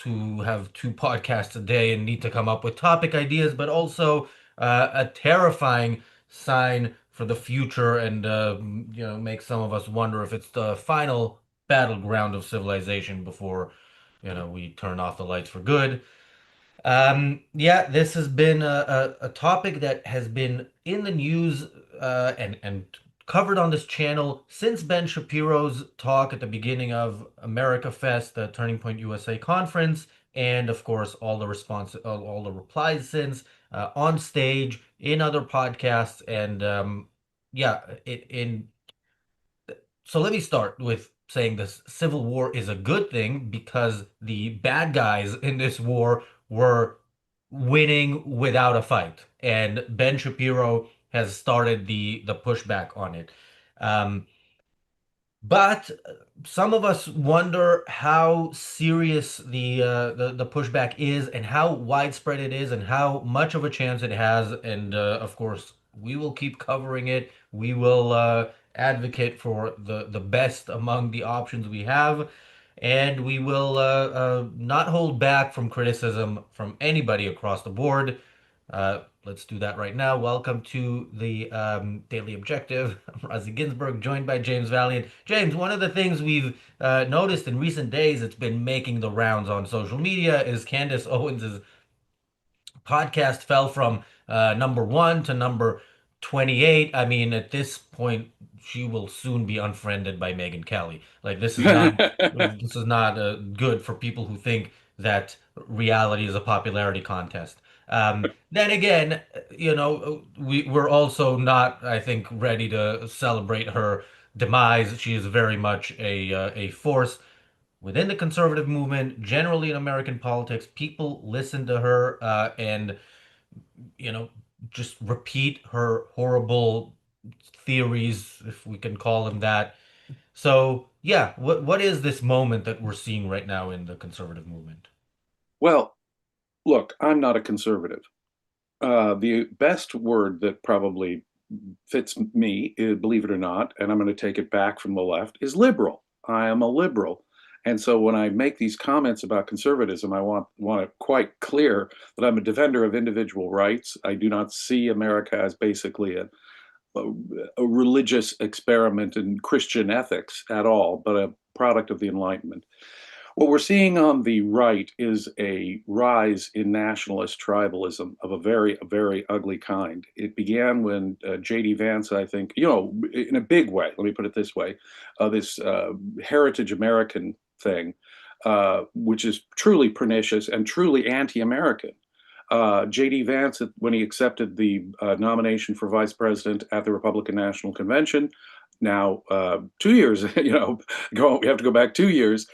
who have two podcasts a day and need to come up with topic ideas, but also a terrifying sign for the future, and makes some of us wonder if it's the final battleground of civilization before we turn off the lights for good. Yeah, this has been a topic that has been in the news and covered on this channel since Ben Shapiro's talk at the beginning of America Fest, the Turning Point USA conference, and of course all the replies since on stage in other podcasts, and yeah, in so let me start with saying this civil war is a good thing because the bad guys in this war were winning without a fight, and Ben Shapiro has started the pushback on it. Um, but some of us wonder how serious the pushback is, and how widespread it is, and how much of a chance it has. And of course, we will keep covering it. We will advocate for the best among the options we have, and we will not hold back from criticism from anybody across the board. Let's do that right now. Welcome to the Daily Objective. I'm Razi Ginsburg, joined by James Valiant. James, one of the things we've noticed in recent days, it's been making the rounds on social media, is Candace Owens's podcast fell from number one to number 28. I mean, at this point, she will soon be unfriended by Megyn Kelly. Like, this is not good for people who think that reality is a popularity contest. Then again, we're also not, I think, ready to celebrate her demise. She is very much a force within the conservative movement, generally in American politics. People listen to her and you know just repeat her horrible theories, if we can call them that. So yeah, what is this moment that we're seeing right now in the conservative movement? Well, look, I'm not a conservative. The best word that probably fits me, believe it or not, and I'm going to take it back from the left, is liberal. I am a liberal. And so when I make these comments about conservatism, I want it quite clear that I'm a defender of individual rights. I do not see America as basically a, a religious experiment in Christian ethics at all, but a product of the Enlightenment. What we're seeing on the right is a rise in nationalist tribalism of a very ugly kind. It began when J.D. Vance, I think, in a big way, let me put it this way, this heritage American thing, which is truly pernicious and truly anti-American. J.D. Vance, when he accepted the nomination for vice president at the Republican National Convention, now 2 years, we have to go back 2 years.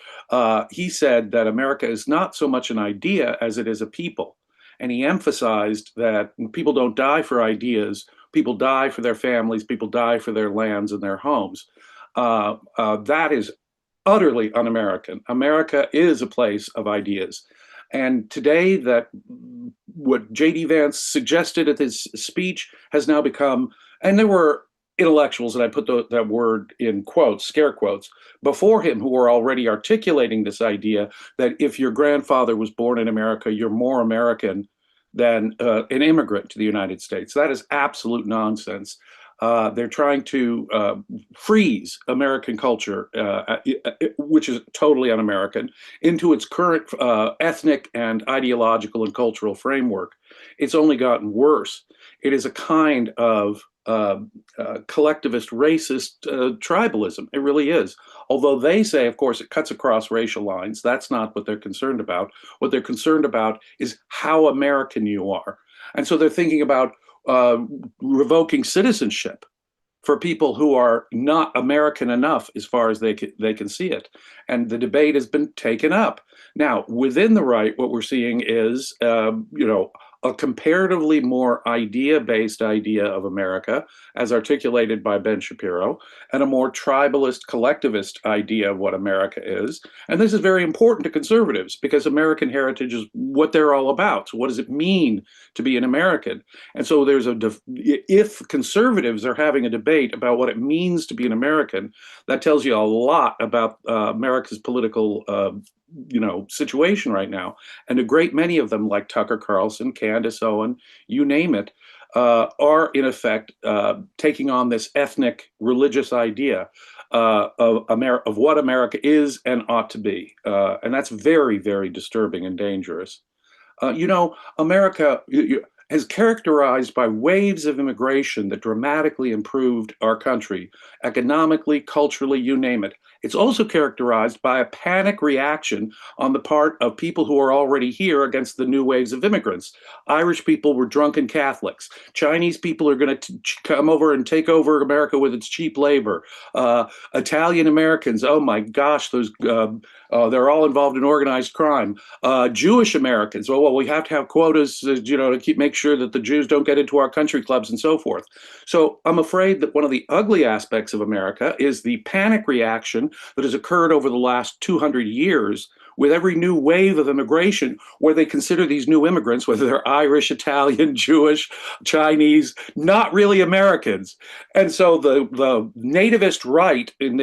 He said that America is not so much an idea as it is a people. And he emphasized that people don't die for ideas, people die for their families, people die for their lands and their homes. That is utterly un-American. America is a place of ideas. And today, that what J.D. Vance suggested at his speech has now become, and there were intellectuals, and I put that word in quotes, scare quotes, before him who were already articulating this idea that if your grandfather was born in America, you're more American than an immigrant to the United States. That is absolute nonsense. They're trying to freeze American culture, which is totally un-American, into its current ethnic and ideological and cultural framework. It's only gotten worse. It is a kind of collectivist, racist tribalism. It really is. Although they say, of course, it cuts across racial lines. That's not what they're concerned about. What they're concerned about is how American you are. And so they're thinking about revoking citizenship for people who are not American enough as far as they can see it. And the debate has been taken up. Now, within the right, what we're seeing is, a comparatively more idea-based idea of America, as articulated by Ben Shapiro, and a more tribalist, collectivist idea of what America is. And this is very important to conservatives because American heritage is what they're all about. So what does it mean to be an American? And so if conservatives are having a debate about what it means to be an American, that tells you a lot about America's political situation right now. And a great many of them, like Tucker Carlson, Candace Owen, you name it, are in effect taking on this ethnic religious idea of what America is and ought to be. And that's very, very disturbing and dangerous. America is characterized by waves of immigration that dramatically improved our country, economically, culturally, you name it. It's also characterized by a panic reaction on the part of people who are already here against the new waves of immigrants. Irish people were drunken Catholics. Chinese people are going to come over and take over America with its cheap labor. Italian Americans, oh my gosh, they're all involved in organized crime. Jewish Americans. Well, we have to have quotas, to make sure that the Jews don't get into our country clubs and so forth. So I'm afraid that one of the ugly aspects of America is the panic reaction that has occurred over the last 200 years with every new wave of immigration, where they consider these new immigrants, whether they're Irish, Italian, Jewish, Chinese, not really Americans. And so the nativist right in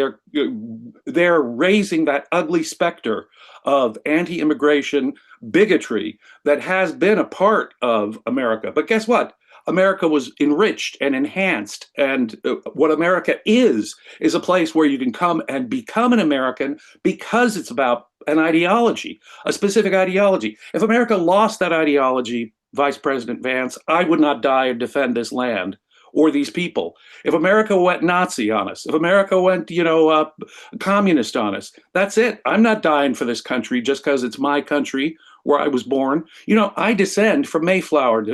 they're raising that ugly specter of anti-immigration bigotry that has been a part of America. But guess what? America was enriched and enhanced. And what America is a place where you can come and become an American because it's about an ideology, a specific ideology. If America lost that ideology, Vice President Vance, I would not die and defend this land or these people. If America went Nazi on us, if America went, communist on us, that's it. I'm not dying for this country just because it's my country where I was born. I descend from Mayflower,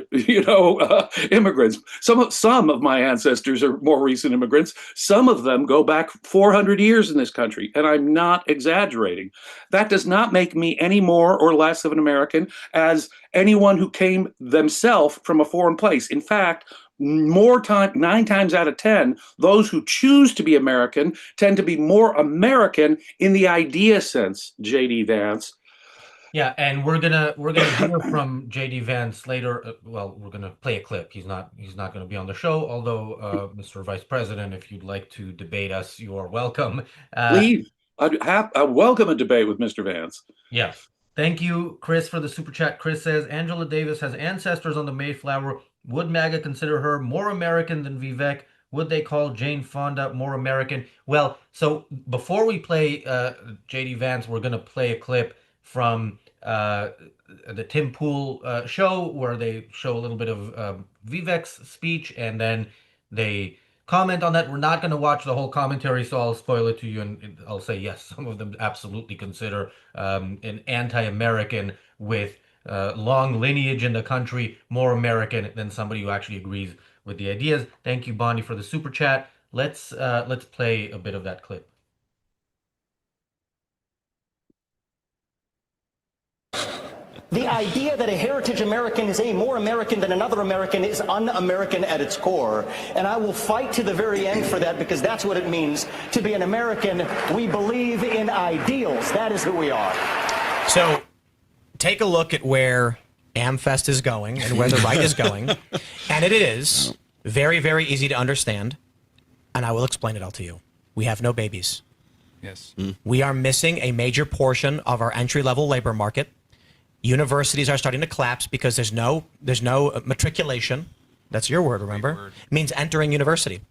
immigrants. Some of my ancestors are more recent immigrants. Some of them go back 400 years in this country, and I'm not exaggerating. That does not make me any more or less of an American as anyone who came themselves from a foreign place. In fact, 9 times out of 10, those who choose to be American tend to be more American in the idea sense, JD Vance. Yeah, and we're gonna hear from JD Vance later. Well, we're gonna play a clip. He's not gonna be on the show. Although, Mr. Vice President, if you'd like to debate us, you are welcome. Please, I welcome a debate with Mr. Vance. Yeah. Thank you, Chris, for the super chat. Chris says Angela Davis has ancestors on the Mayflower. Would MAGA consider her more American than Vivek? Would they call Jane Fonda more American? Well, so before we play JD Vance, we're going to play a clip from the Tim Pool show where they show a little bit of Vivek's speech and then they comment on that. We're not going to watch the whole commentary, so I'll spoil it to you and I'll say yes, some of them absolutely consider an anti-American with long lineage in the country more American than somebody who actually agrees with the ideas. Thank you, Bonnie, for the super chat. Let's play a bit of that clip. The idea that a heritage American is any more American than another American is un-American at its core. And I will fight to the very end for that because that's what it means to be an American. We believe in ideals. That is who we are. So take a look at where AmFest is going and where the right is going. And it is very, very easy to understand. And I will explain it all to you. We have no babies. Yes. We are missing a major portion of our entry-level labor market. Universities are starting to collapse because there's no matriculation. That's your word, remember? It means entering university.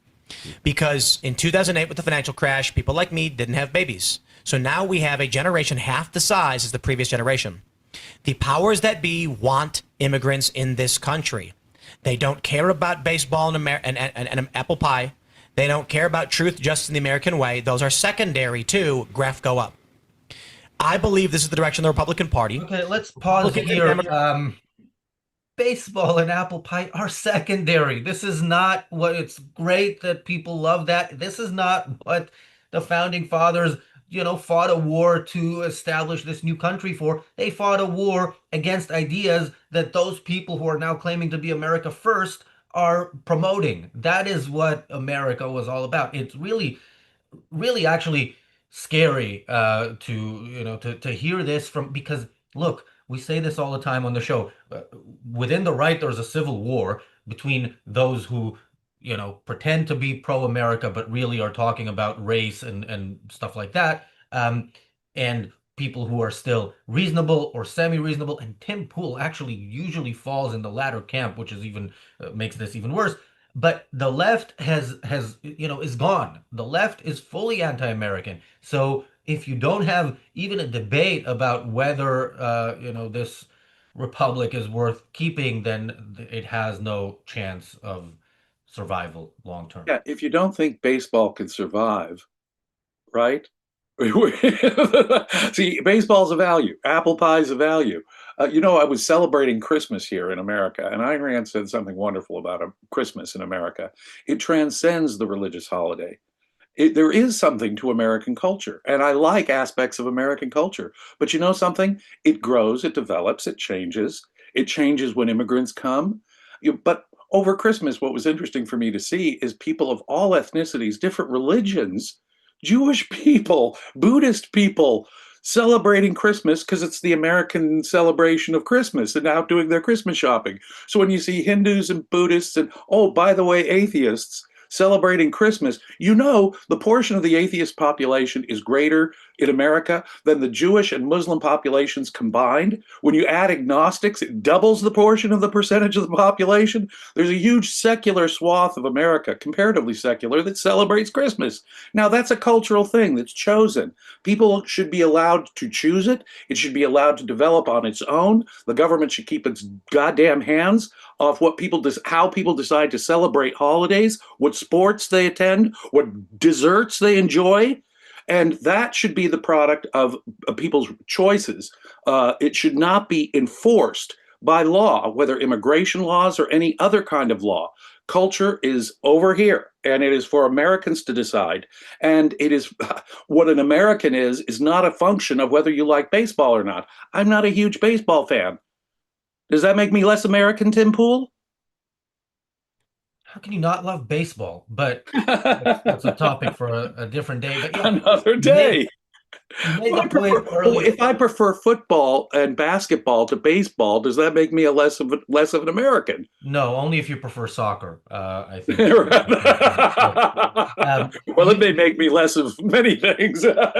Because in 2008 with the financial crash, people like me didn't have babies. So now we have a generation half the size as the previous generation. The powers that be want immigrants in this country. They don't care about baseball and apple pie. They don't care about truth, justice, in the American way. Those are secondary to graph go up. I believe this is the direction of the Republican Party. Okay, let's pause here. Baseball and apple pie are secondary. This is not what it's great that people love that. This is not what the founding fathers, fought a war to establish this new country for. They fought a war against ideas that those people who are now claiming to be America first are promoting. That is what America was all about. It's really, really actually scary to hear this from, because look, we say this all the time on the show. Within the right, there's a civil war between those who pretend to be pro-America but really are talking about race and stuff like that, and people who are still reasonable or semi-reasonable, and Tim Pool actually usually falls in the latter camp, which is even makes this even worse. But the left has is gone. The left is fully anti-American. So if you don't have even a debate about whether this republic is worth keeping, then it has no chance of survival long term. Yeah, if you don't think baseball can survive, right? See, baseball's a value. Apple pie's a value. I was celebrating Christmas here in America, and Ayn Rand said something wonderful about Christmas in America. It transcends the religious holiday. There is something to American culture, and I like aspects of American culture. But you know something? It grows, it develops, it changes. It changes when immigrants come. But over Christmas, what was interesting for me to see is people of all ethnicities, different religions, Jewish people, Buddhist people, celebrating Christmas because it's the American celebration of Christmas and out doing their Christmas shopping. So when you see Hindus and Buddhists and, oh, by the way, atheists celebrating Christmas, the portion of the atheist population is greater in America than the Jewish and Muslim populations combined. When you add agnostics, it doubles the portion of the percentage of the population. There's a huge secular swath of America, comparatively secular, that celebrates Christmas. Now, that's a cultural thing that's chosen. People should be allowed to choose it. It should be allowed to develop on its own. The government should keep its goddamn hands off how people decide to celebrate holidays, what sports they attend, what desserts they enjoy. And that should be the product of people's choices. It should not be enforced by law, whether immigration laws or any other kind of law. Culture is over here, and it is for Americans to decide. And it is what an American is not a function of whether you like baseball or not. I'm not a huge baseball fan. Does that make me less American, Tim Pool? How can you not love baseball? But that's a topic for a different day. But yeah, Another you made day. you made the point earlier. If I prefer football and basketball to baseball, does that make me less of an American? No, only if you prefer soccer. I think. Well, it may make me less of many things. By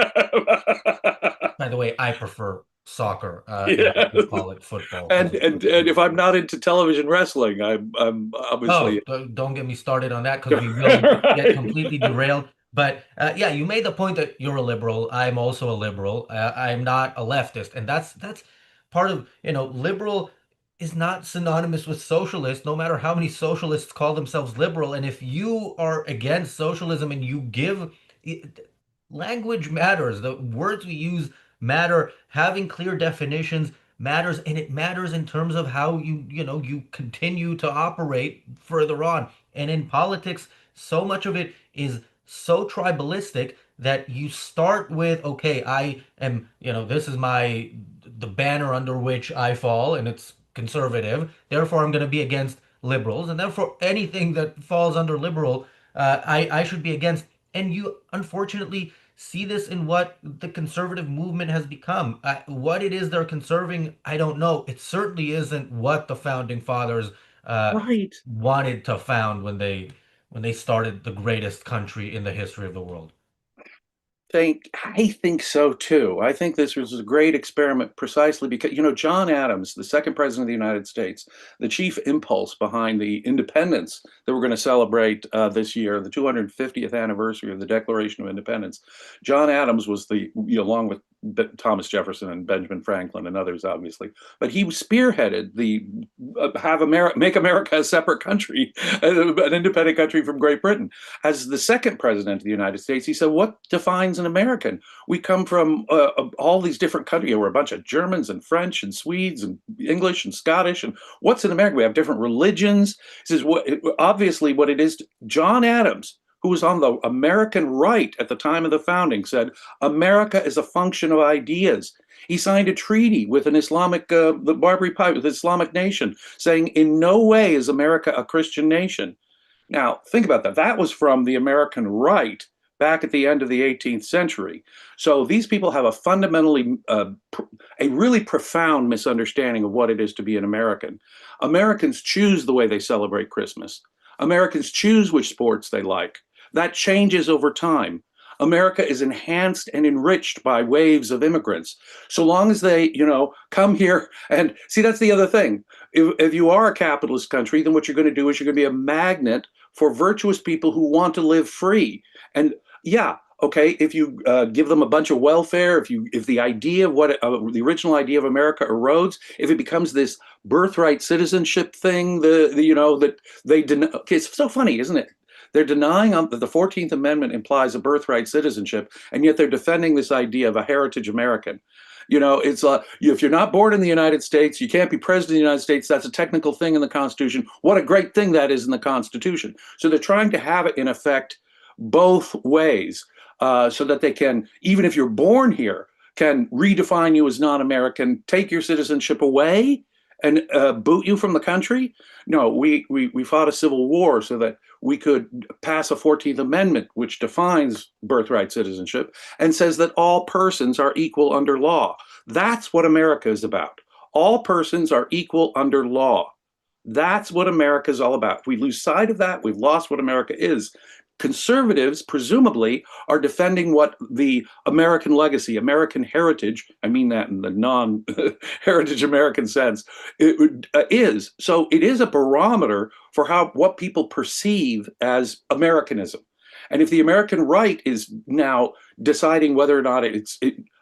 the way, I prefer soccer. Yes. I call it football. And if I'm not into television wrestling, I'm obviously. Don't get me started on that because we will get completely derailed. But yeah, you made the point that you're a liberal. I'm also a liberal. I'm not a leftist, and that's part of liberal is not synonymous with socialist. No matter how many socialists call themselves liberal, and if you are against socialism and you give language matters. The words we use matter. Having clear definitions matters, and it matters in terms of how you continue to operate further on. And in politics, so much of it is so tribalistic that you start with, okay, I am, this is the banner under which I fall, and it's conservative. Therefore, I'm going to be against liberals, and therefore anything that falls under liberal, I should be against. And you unfortunately see this in what the conservative movement has become. What it is they're conserving, I don't know. It certainly isn't what the founding fathers Right. wanted to found when they started the greatest country in the history of the world. I think so too. I think this was a great experiment precisely because, John Adams, the second president of the United States, the chief impulse behind the independence that we're going to celebrate this year, the 250th anniversary of the Declaration of Independence. John Adams was along with Thomas Jefferson and Benjamin Franklin and others, obviously, but he spearheaded the make America a separate country, an independent country from Great Britain. As the second president of the United States, he said, "What defines an American? We come from all these different countries. We're a bunch of Germans and French and Swedes and English and Scottish. And what's an American? We have different religions." He says, obviously, what it is, John Adams, who was on the American right at the time of the founding, said, America is a function of ideas. He signed a treaty with an Islamic, the Barbary Pipe, with the Islamic nation, saying, in no way is America a Christian nation. Now, think about that. That was from the American right back at the end of the 18th century. So these people have a really profound misunderstanding of what it is to be an American. Americans choose the way they celebrate Christmas. Americans choose which sports they like. That changes over time. America is enhanced and enriched by waves of immigrants. So long as they, come here and see, that's the other thing. If you are a capitalist country, then what you're going to do is you're going to be a magnet for virtuous people who want to live free. And yeah, okay, if you give them a bunch of welfare, if the idea of the original idea of America erodes, if it becomes this birthright citizenship thing, that they deny. Okay, it's so funny, isn't it? They're denying that the 14th Amendment implies a birthright citizenship, and yet they're defending this idea of a heritage American. It's if you're not born in the United States, you can't be president of the United States. That's a technical thing in the Constitution. What a great thing that is in the Constitution. So they're trying to have it in effect both ways, so that they can, even if you're born here, can redefine you as non-American, take your citizenship away, and boot you from the country. No, we fought a civil war so that we could pass a 14th Amendment, which defines birthright citizenship and says that all persons are equal under law. That's what America is about. All persons are equal under law. That's what America is all about. If we lose sight of that, we've lost what America is. Conservatives, presumably, are defending what the American legacy, American heritage, I mean that in the non-heritage American sense, is. So it is a barometer for what people perceive as Americanism. And if the American right is now deciding whether or not it's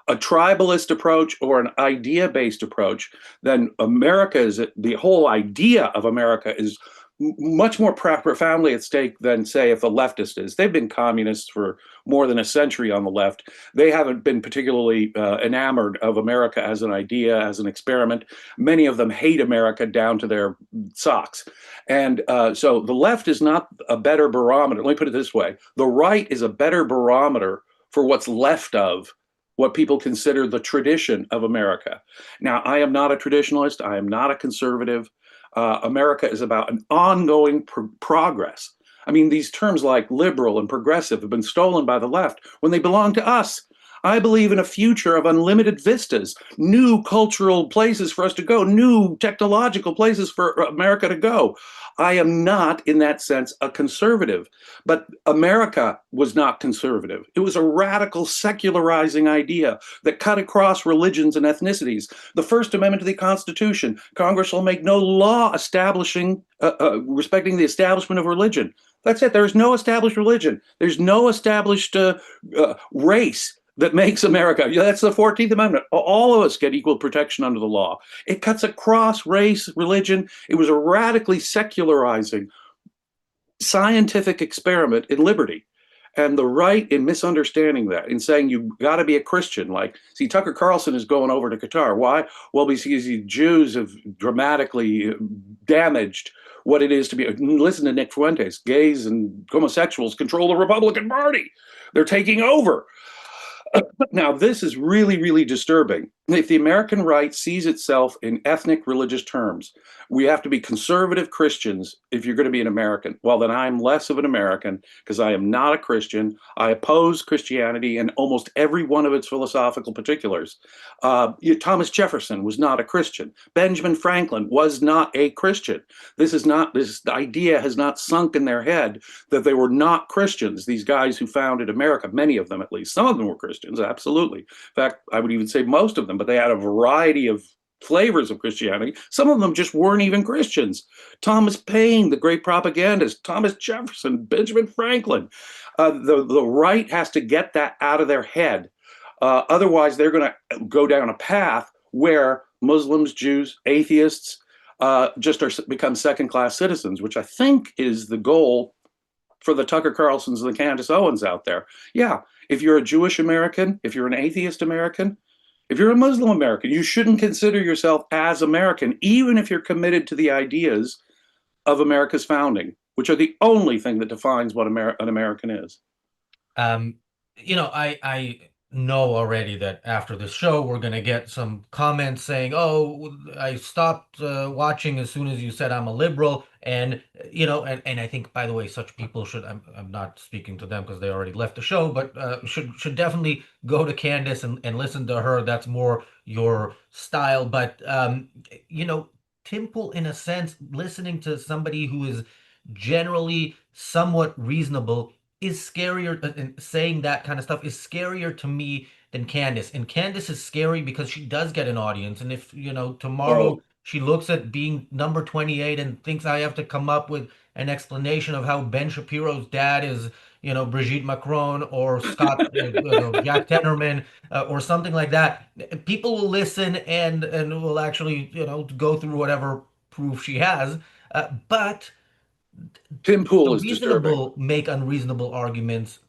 a tribalist approach or an idea-based approach, then the whole idea of America is much more profoundly at stake than, say, if a leftist is. They've been communists for more than a century on the left. They haven't been particularly enamored of America as an idea, as an experiment. Many of them hate America down to their socks. And so the left is not a better barometer. Let me put it this way. The right is a better barometer for what's left of what people consider the tradition of America. Now, I am not a traditionalist. I am not a conservative. America is about an ongoing progress. I mean, these terms like liberal and progressive have been stolen by the left when they belong to us. I believe in a future of unlimited vistas, new cultural places for us to go, new technological places for America to go. I am not, in that sense, a conservative. But America was not conservative. It was a radical secularizing idea that cut across religions and ethnicities. The First Amendment to the Constitution, Congress shall make no law establishing, respecting the establishment of religion. That's it. There is no established religion. There's no established race that makes America. Yeah, that's the 14th Amendment. All of us get equal protection under the law. It cuts across race, religion. It was a radically secularizing scientific experiment in liberty. And the right, in misunderstanding that, in saying you got to be a Christian, see, Tucker Carlson is going over to Qatar. Why? Well, because the Jews have dramatically damaged what it is to be. Listen to Nick Fuentes. Gays and homosexuals control the Republican Party. They're taking over. Now, this is really, really disturbing. If the American right sees itself in ethnic religious terms, we have to be conservative Christians if you're going to be an American. Well, then I'm less of an American because I am not a Christian. I oppose Christianity in almost every one of its philosophical particulars. Thomas Jefferson was not a Christian. Benjamin Franklin was not a Christian. This idea has not sunk in their head that they were not Christians. These guys who founded America, many of them at least, some of them were Christians, absolutely. In fact, I would even say most of them, but they had a variety of flavors of Christianity. Some of them just weren't even Christians. Thomas Paine, the great propagandist, Thomas Jefferson, Benjamin Franklin. The right has to get that out of their head. Otherwise, they're going to go down a path where Muslims, Jews, atheists become second-class citizens, which I think is the goal for the Tucker Carlsons and the Candace Owens out there. Yeah, if you're a Jewish American, if you're an atheist American, if you're a Muslim American, you shouldn't consider yourself as American, even if you're committed to the ideas of America's founding, which are the only thing that defines what an American is. I know already that after the show, we're going to get some comments saying, oh, I stopped watching as soon as you said I'm a liberal. And, and I think, by the way, such people should, I'm not speaking to them because they already left the show, but should definitely go to Candace and listen to her. That's more your style. But, Tim Pool, in a sense, listening to somebody who is generally somewhat reasonable is scarier, and saying that kind of stuff is scarier to me than Candace. And Candace is scary because she does get an audience. And if, tomorrow Oh, she looks at being number 28 and thinks I have to come up with an explanation of how Ben Shapiro's dad is, Brigitte Macron or Scott, Jack Tenorman, or something like that, people will listen and will actually, go through whatever proof she has. But Tim the Pool is disturbing. reasonable make unreasonable arguments.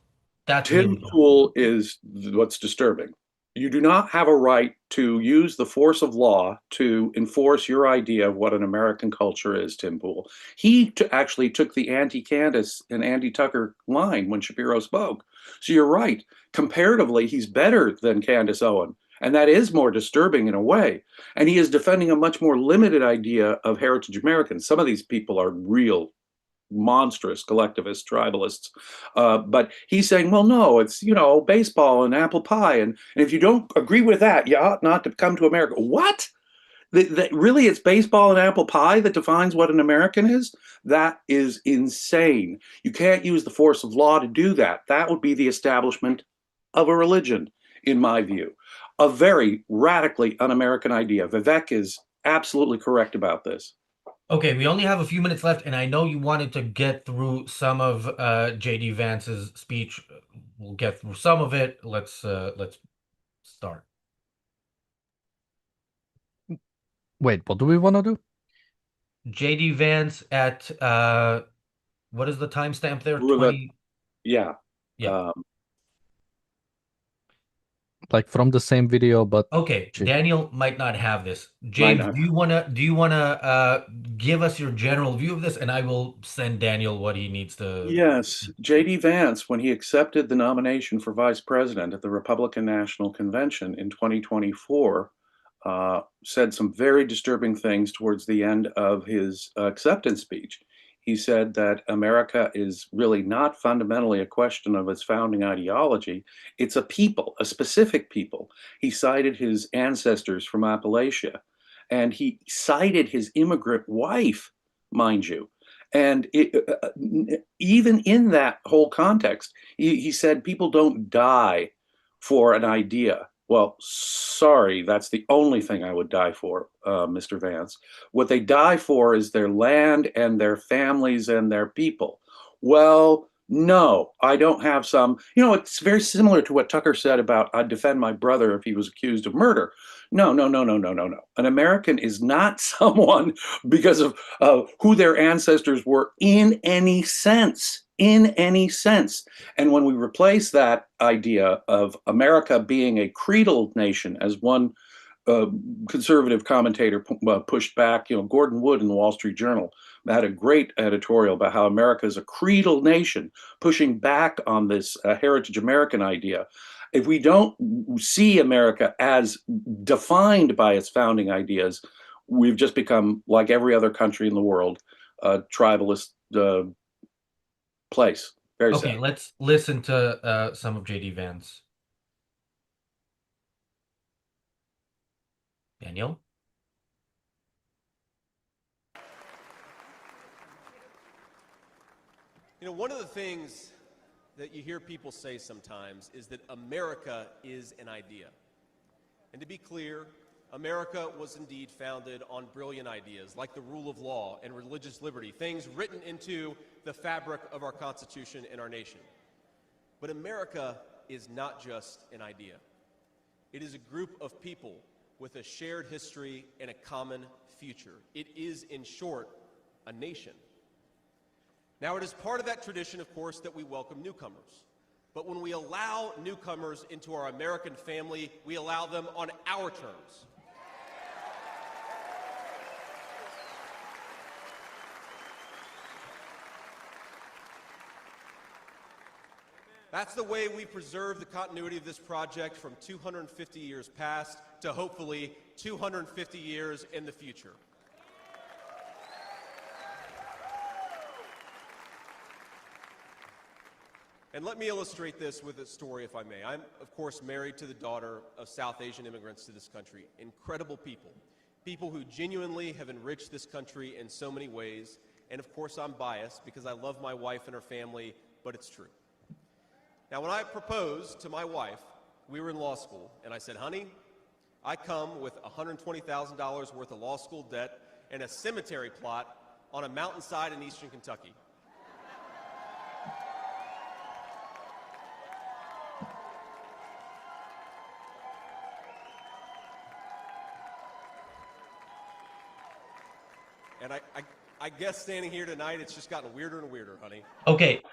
That's Tim really tough. Pool is what's disturbing. You do not have a right to use the force of law to enforce your idea of what an American culture is, Tim Pool. Actually took the anti-Candace and anti-Tucker line when Shapiro spoke. So you're right. Comparatively, he's better than Candace Owen. And that is more disturbing in a way. And he is defending a much more limited idea of heritage Americans. Some of these people are real monstrous collectivists, tribalists. But he's saying, well, no, it's, baseball and apple pie. And if you don't agree with that, you ought not to come to America. What? Really, it's baseball and apple pie that defines what an American is? That is insane. You can't use the force of law to do that. That would be the establishment of a religion, in my view. A very radically un-American idea. Vivek is absolutely correct about this. Okay, we only have a few minutes left, and I know you wanted to get through some of JD Vance's speech. We'll get through some of it. Let's start. Wait, what do we want to do? JD Vance at what is the timestamp there? Rivet, 20. yeah. Yeah. Like from the same video, but Okay, Daniel might not have this. Might James, not. do you wanna give us your general view of this, and I will send Daniel what he needs to. Yes, J.D. Vance, when he accepted the nomination for vice president at the Republican National Convention in 2024, said some very disturbing things towards the end of his acceptance speech. He said that America is really not fundamentally a question of its founding ideology. It's a people, a specific people. He cited his ancestors from Appalachia, and he cited his immigrant wife, mind you. And even in that whole context, he said people don't die for an idea. Well, sorry, that's the only thing I would die for, Mr. Vance. What they die for is their land and their families and their people. Well, no, I don't have some. It's very similar to what Tucker said about I'd defend my brother if he was accused of murder. No, no, no, no, no, no, no. An American is not someone because of who their ancestors were in any sense. In any sense. And when we replace that idea of America being a creedal nation, as one conservative commentator pushed back, Gordon Wood in the Wall Street Journal had a great editorial about how America is a creedal nation, pushing back on this heritage American idea. If we don't see America as defined by its founding ideas, we've just become, like every other country in the world, a tribalist place. Very Okay, sad. let's listen to some of JD Vance. Daniel? One of the things that you hear people say sometimes is that America is an idea. And to be clear, America was indeed founded on brilliant ideas like the rule of law and religious liberty, things written into the fabric of our Constitution and our nation. But America is not just an idea. It is a group of people with a shared history and a common future. It is, in short, a nation. Now, it is part of that tradition, of course, that we welcome newcomers. But when we allow newcomers into our American family, we allow them on our terms. That's the way we preserve the continuity of this project from 250 years past to hopefully 250 years in the future. And let me illustrate this with a story, if I may. I'm, of course, married to the daughter of South Asian immigrants to this country. Incredible people. People who genuinely have enriched this country in so many ways. And of course, I'm biased because I love my wife and her family, but it's true. Now, when I proposed to my wife, we were in law school, and I said, honey, I come with $120,000 worth of law school debt and a cemetery plot on a mountainside in eastern Kentucky. And I guess standing here tonight, it's just gotten weirder and weirder, honey. Okay,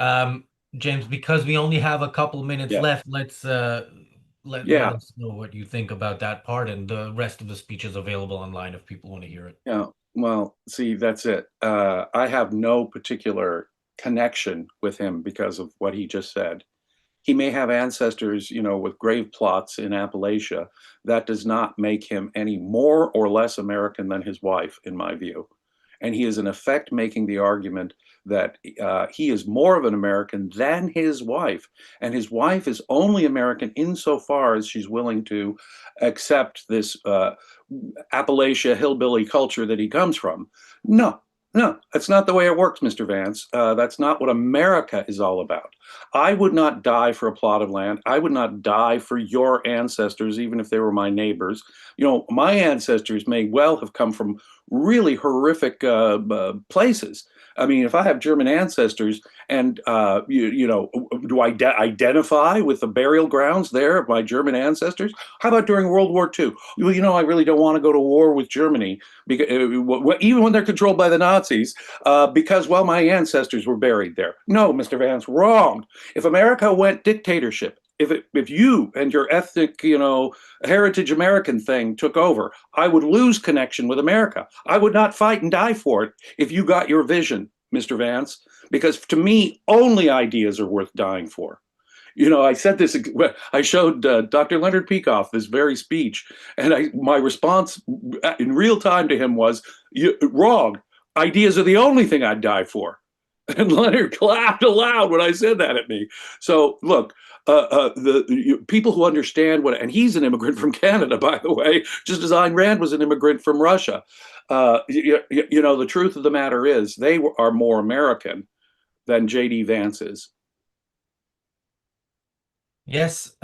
James, because we only have a couple minutes Yeah. left, let's let Yeah. us know what you think about that part, and the rest of the speech is available online if people want to hear it. Yeah. Well, see, that's it. I have no particular connection with him because of what he just said. He may have ancestors, with grave plots in Appalachia. That does not make him any more or less American than his wife, in my view. And he is in effect making the argument that he is more of an American than his wife. And his wife is only American insofar as she's willing to accept this Appalachia hillbilly culture that he comes from. No, no, that's not the way it works, Mr. Vance. That's not what America is all about. I would not die for a plot of land. I would not die for your ancestors, even if they were my neighbors. My ancestors may well have come from really horrific places. I mean, if I have German ancestors and, do I identify with the burial grounds there of my German ancestors? How about during World War II? Well, I really don't want to go to war with Germany, because, even when they're controlled by the Nazis, because, well, my ancestors were buried there. No, Mr. Vance, wrong. If America went dictatorship, if you and your ethnic, heritage American thing took over, I would lose connection with America. I would not fight and die for it if you got your vision, Mr. Vance, because to me, only ideas are worth dying for. I said this, I showed Dr. Leonard Peikoff this very speech, and my response in real time to him was, wrong. Ideas are the only thing I'd die for. And Leonard laughed aloud when I said that at me. So look, the people who understand and he's an immigrant from Canada, by the way, just as Ayn Rand was an immigrant from Russia. The truth of the matter is they are more American than J.D. Vance is. Yes,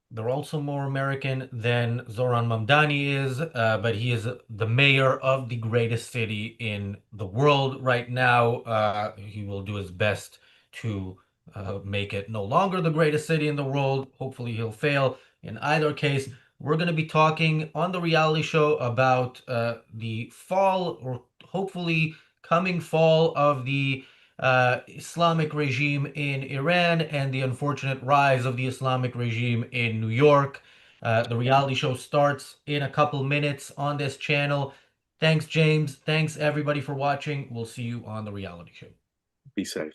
they're also more American than Zoran Mamdani is, but he is the mayor of the greatest city in the world right now. He will do his best to make it no longer the greatest city in the world. Hopefully, he'll fail. In either case, we're going to be talking on the reality show about the fall, or hopefully coming fall, of the Islamic regime in Iran and the unfortunate rise of the Islamic regime in New York. The reality show starts in a couple minutes on this channel. Thanks, James. Thanks, everybody, for watching. We'll see you on the reality show. Be safe.